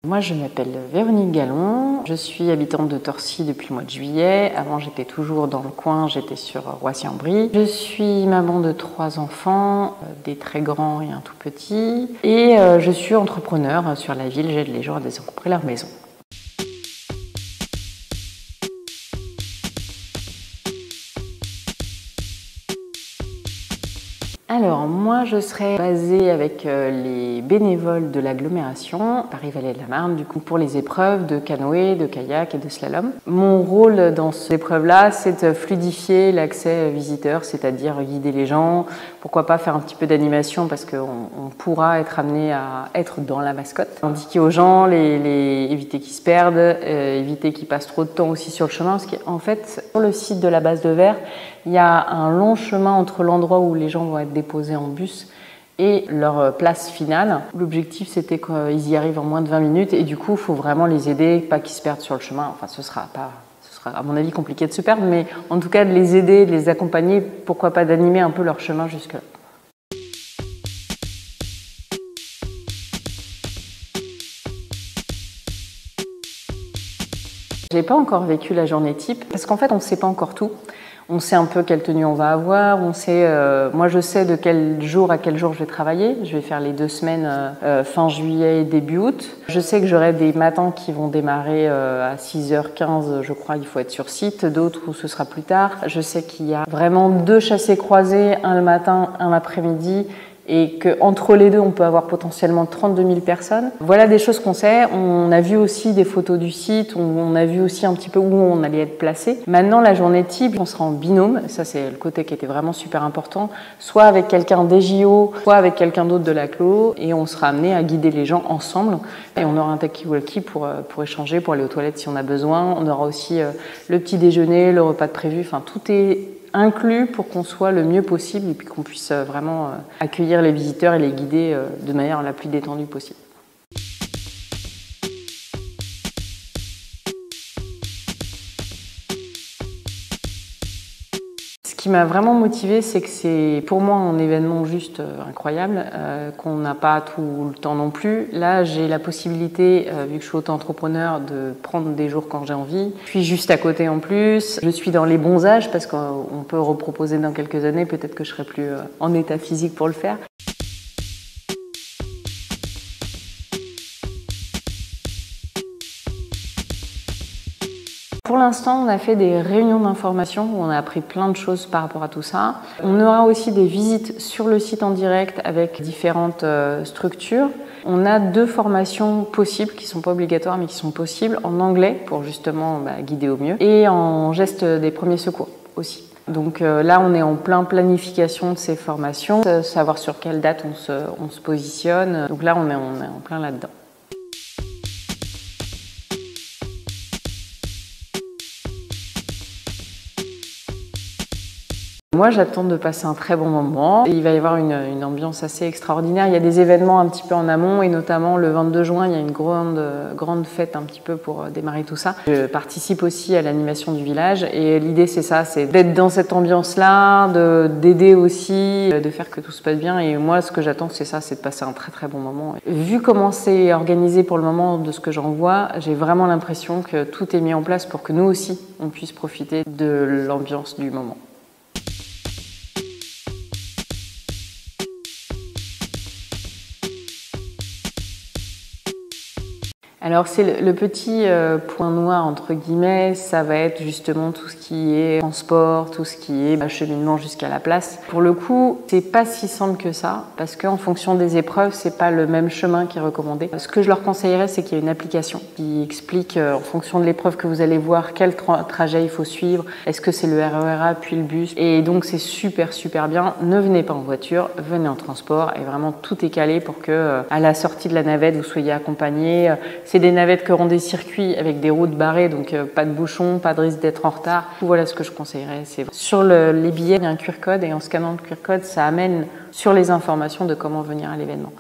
Moi, je m'appelle Véronique Gallon, je suis habitante de Torcy depuis le mois de juillet. Avant, j'étais toujours dans le coin, j'étais sur Roissy-en-Brie. Je suis maman de 3 enfants, des très grands et un tout petit. Et je suis entrepreneur sur la ville, j'aide les gens à désencombrer leur maison. Alors, moi, je serai basée avec les bénévoles de l'agglomération Paris-Vallée de la Marne, du coup, pour les épreuves de canoë, de kayak et de slalom. Mon rôle dans ces épreuves-là, c'est de fluidifier l'accès visiteurs, c'est-à-dire guider les gens, pourquoi pas faire un petit peu d'animation parce qu'on pourra être amené à être dans la mascotte. Indiquer aux gens, éviter qu'ils se perdent, éviter qu'ils passent trop de temps aussi sur le chemin, parce qu'en fait, sur le site de la base de Vert, il y a un long chemin entre l'endroit où les gens vont être déposés en bus et leur place finale. L'objectif, c'était qu'ils y arrivent en moins de 20 minutes et du coup, il faut vraiment les aider, pas qu'ils se perdent sur le chemin. Enfin, ce sera à mon avis compliqué de se perdre, mais en tout cas de les aider, de les accompagner, pourquoi pas d'animer un peu leur chemin jusque-là. Je n'ai pas encore vécu la journée type parce qu'en fait, on ne sait pas encore tout. On sait un peu quelle tenue on va avoir, moi je sais de quel jour à quel jour je vais travailler. Je vais faire les 2 semaines fin juillet et début août. Je sais que j'aurai des matins qui vont démarrer à 6h15, je crois, il faut être sur site, d'autres où ce sera plus tard. Je sais qu'il y a vraiment 2 chassés croisés, un le matin, un l'après-midi, et qu'entre les deux, on peut avoir potentiellement 32 000 personnes. Voilà des choses qu'on sait. On a vu aussi des photos du site, on a vu aussi un petit peu où on allait être placé. Maintenant, la journée type, on sera en binôme. Ça, c'est le côté qui était vraiment super important. Soit avec quelqu'un des JO, soit avec quelqu'un d'autre de l'agglo, et on sera amené à guider les gens ensemble. Et on aura un talkie-walkie pour échanger, pour aller aux toilettes si on a besoin. On aura aussi le petit déjeuner, le repas de prévu. Enfin, tout est inclus pour qu'on soit le mieux possible et puis qu'on puisse vraiment accueillir les visiteurs et les guider de manière la plus détendue possible. Ce qui m'a vraiment motivée, c'est que c'est pour moi un événement juste incroyable, qu'on n'a pas tout le temps non plus. Là, j'ai la possibilité, vu que je suis auto-entrepreneur, de prendre des jours quand j'ai envie. Je suis juste à côté en plus. Je suis dans les bons âges parce qu'on peut reproposer dans quelques années. Peut-être que je serai plus en état physique pour le faire. Pour l'instant, on a fait des réunions d'information où on a appris plein de choses par rapport à tout ça. On aura aussi des visites sur le site en direct avec différentes structures. On a 2 formations possibles qui ne sont pas obligatoires mais qui sont possibles en anglais pour justement guider au mieux et en gestes des premiers secours aussi. Donc là, on est en plein planification de ces formations, savoir sur quelle date on se positionne. Donc là, on est en plein là-dedans. Moi, j'attends de passer un très bon moment. Il va y avoir une ambiance assez extraordinaire. Il y a des événements un petit peu en amont et notamment le 22 juin, il y a une grande fête un petit peu pour démarrer tout ça. Je participe aussi à l'animation du village et l'idée c'est ça, c'est d'être dans cette ambiance-là, d'aider aussi, de faire que tout se passe bien. Et moi, ce que j'attends, c'est ça, c'est de passer un très très bon moment. Vu comment c'est organisé pour le moment de ce que j'en vois, j'ai vraiment l'impression que tout est mis en place pour que nous aussi, on puisse profiter de l'ambiance du moment. Alors c'est le petit point noir entre guillemets, ça va être justement tout ce qui est transport, tout ce qui est acheminement jusqu'à la place. Pour le coup, c'est pas si simple que ça parce qu'en fonction des épreuves, c'est pas le même chemin qui est recommandé. Ce que je leur conseillerais, c'est qu'il y ait une application qui explique en fonction de l'épreuve que vous allez voir quel trajet il faut suivre. Est-ce que c'est le RER A puis le bus? Et donc c'est super bien. Ne venez pas en voiture, venez en transport et vraiment tout est calé pour que à la sortie de la navette vous soyez accompagnés. C'est des navettes qui auront des circuits avec des routes barrées, donc pas de bouchons, pas de risque d'être en retard. Voilà ce que je conseillerais. Sur les billets, il y a un QR code et en scannant le QR code, ça amène sur les informations de comment venir à l'événement.